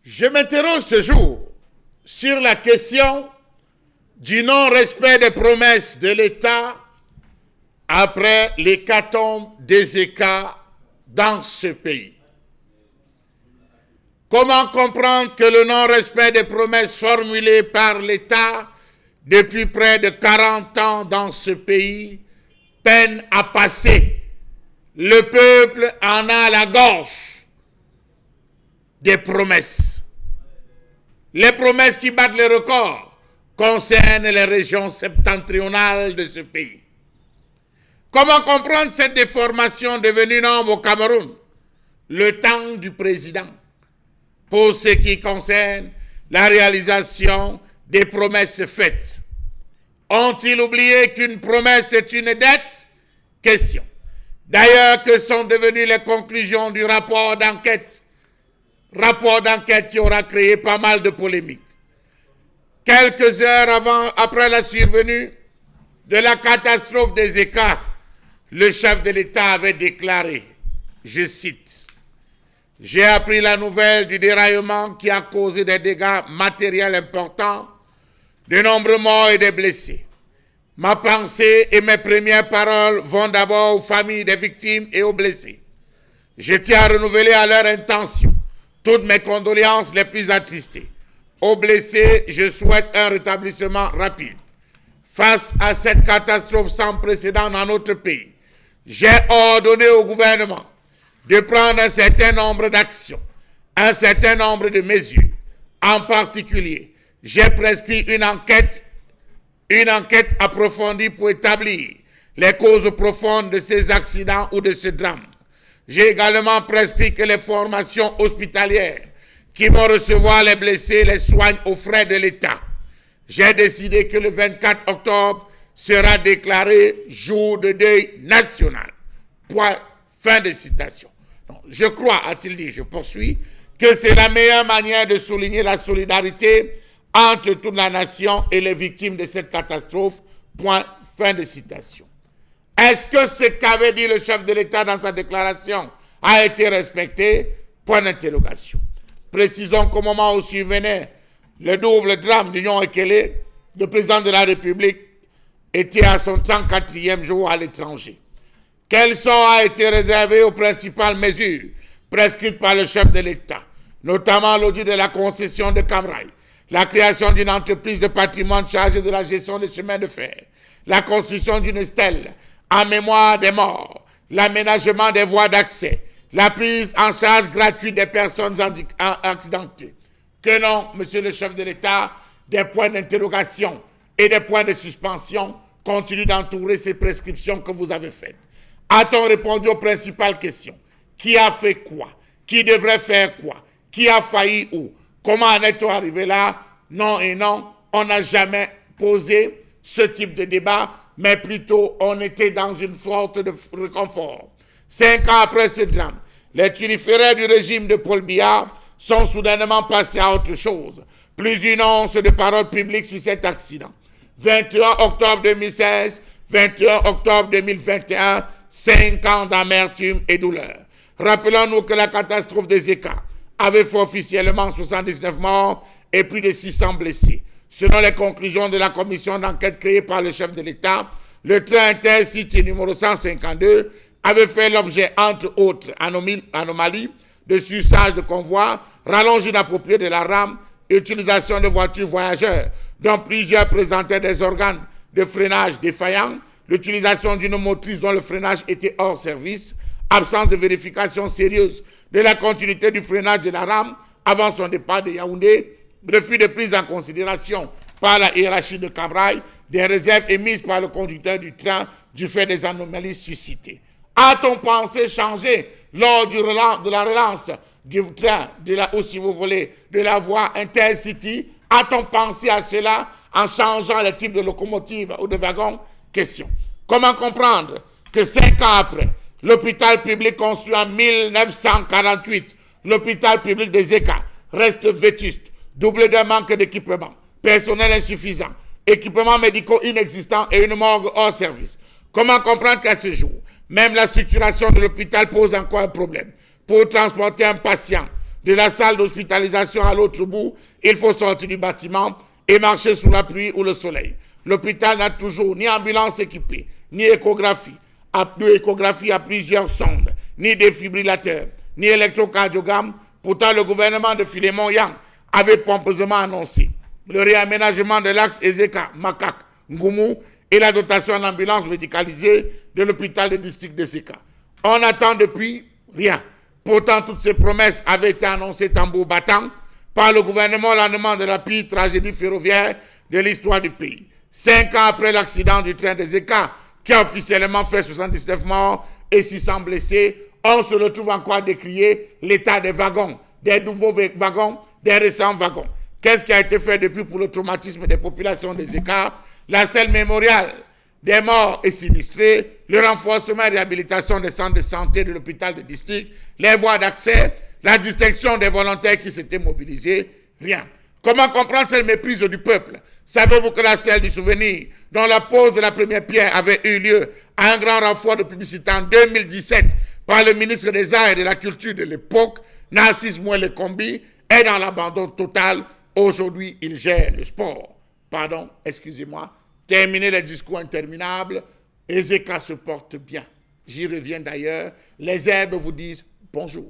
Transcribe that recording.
Je m'interroge ce jour sur la question du non-respect des promesses de l'État après l'hécatombe des ECA dans ce pays. Comment comprendre que le non-respect des promesses formulées par l'État depuis près de 40 ans dans ce pays peine à passer? Le peuple en a la gorge des promesses. Les promesses qui battent les records concernent les régions septentrionales de ce pays. Comment comprendre cette déformation devenue norme au Cameroun, le temps du président, pour ce qui concerne la réalisation des promesses faites? Ont-ils oublié qu'une promesse est une dette? Question. D'ailleurs, que sont devenues les conclusions du rapport d'enquête qui aura créé pas mal de polémiques? Quelques heures après la survenue de la catastrophe des ECA, le chef de l'État avait déclaré, je cite, « J'ai appris la nouvelle du déraillement qui a causé des dégâts matériels importants, de nombreux morts et des blessés. Ma pensée et mes premières paroles vont d'abord aux familles des victimes et aux blessés. Je tiens à renouveler à leur intention toutes mes condoléances les plus attristées. Aux blessés, je souhaite un rétablissement rapide. Face à cette catastrophe sans précédent dans notre pays, j'ai ordonné au gouvernement de prendre un certain nombre d'actions, un certain nombre de mesures. En particulier, j'ai prescrit une enquête approfondie pour établir les causes profondes de ces accidents ou de ce drame. J'ai également prescrit que les formations hospitalières qui vont recevoir les blessés les soignent aux frais de l'État. J'ai décidé que le 24 octobre sera déclaré jour de deuil national. Point, fin de citation. Donc, je crois, a-t-il dit, je poursuis, que c'est la meilleure manière de souligner la solidarité entre toute la nation et les victimes de cette catastrophe. Point, fin de citation. Est-ce que ce qu'avait dit le chef de l'État dans sa déclaration a été respecté? Point d'interrogation. Précisons qu'au moment où survenait le double drame d'Union Ekele, le président de la République était à son 34e jour à l'étranger. Quel sort a été réservé aux principales mesures prescrites par le chef de l'État, notamment l'audit de la concession de Camrail, la création d'une entreprise de patrimoine chargée de la gestion des chemins de fer, la construction d'une stèle en mémoire des morts, l'aménagement des voies d'accès, la prise en charge gratuite des personnes accidentées? Que non, monsieur le chef de l'État, des points d'interrogation et des points de suspension continuent d'entourer ces prescriptions que vous avez faites. A-t-on répondu aux principales questions? Qui a fait quoi? Qui devrait faire quoi? Qui a failli où? Comment en est-on arrivé là? Non et non, on n'a jamais posé ce type de débat, mais plutôt on était dans une sorte de réconfort. 5 ans après ce drame, les turiféraires du régime de Paul Biya sont soudainement passés à autre chose. Plus d'une once de paroles publiques sur cet accident. 21 octobre 2016, 21 octobre 2021, 5 ans d'amertume et douleur. Rappelons-nous que la catastrophe des ECA avait fait officiellement 79 morts et plus de 600 blessés. Selon les conclusions de la commission d'enquête créée par le chef de l'État, le train Intercity numéro 152 avait fait l'objet, entre autres anomalies, de surcharge de convoi, rallonge inappropriée de la rame, utilisation de voitures voyageurs, dont plusieurs présentaient des organes de freinage défaillants, l'utilisation d'une motrice dont le freinage était hors service, absence de vérification sérieuse de la continuité du freinage de la rame avant son départ de Yaoundé, refus de prise en considération par la hiérarchie de Camrail des réserves émises par le conducteur du train du fait des anomalies suscitées. A-t-on pensé changer lors de la relance du train, ou si vous voulez, de la voie Intercity? A-t-on pensé à cela en changeant le type de locomotive ou de wagon? Question. Comment comprendre que 5 ans après, l'hôpital public construit en 1948, l'hôpital public des ECA, reste vétuste, doublé d'un manque d'équipement, personnel insuffisant, équipements médicaux inexistants et une morgue hors service? Comment comprendre qu'à ce jour, même la structuration de l'hôpital pose encore un problème? Pour transporter un patient de la salle d'hospitalisation à l'autre bout, il faut sortir du bâtiment et marcher sous la pluie ou le soleil. L'hôpital n'a toujours ni ambulance équipée, ni échographie à plusieurs sondes, ni défibrillateur, ni électrocardiogramme. Pourtant, le gouvernement de Philémon Yang avait pompeusement annoncé le réaménagement de l'axe Ezeka-Makak, Ngoumou et la dotation en ambulance médicalisée de l'hôpital de district de Seka. On attend depuis rien. Pourtant, toutes ces promesses avaient été annoncées tambour battant par le gouvernement au lendemain de la pire tragédie ferroviaire de l'histoire du pays. 5 ans après l'accident du train de Zeka, qui a officiellement fait 79 morts et 600 blessés, on se retrouve encore à décrier l'état des wagons, des nouveaux wagons, des récents wagons. Qu'est-ce qui a été fait depuis pour le traumatisme des populations de Zeka? La stèle mémoriale des morts et sinistrés, le renforcement et réhabilitation des centres de santé de l'hôpital de district, les voies d'accès, la distinction des volontaires qui s'étaient mobilisés, rien. Comment comprendre cette méprise du peuple? Savez-vous que la stèle du souvenir, dont la pose de la première pierre avait eu lieu à un grand renfort de publicité en 2017 par le ministre des Arts et de la Culture de l'époque, Narcisse Mouelle-Combi, est dans l'abandon total. Aujourd'hui, il gère le sport. Pardon, excusez-moi. Terminer les discours interminables, Ezeka se porte bien. J'y reviens d'ailleurs. Les herbes vous disent bonjour.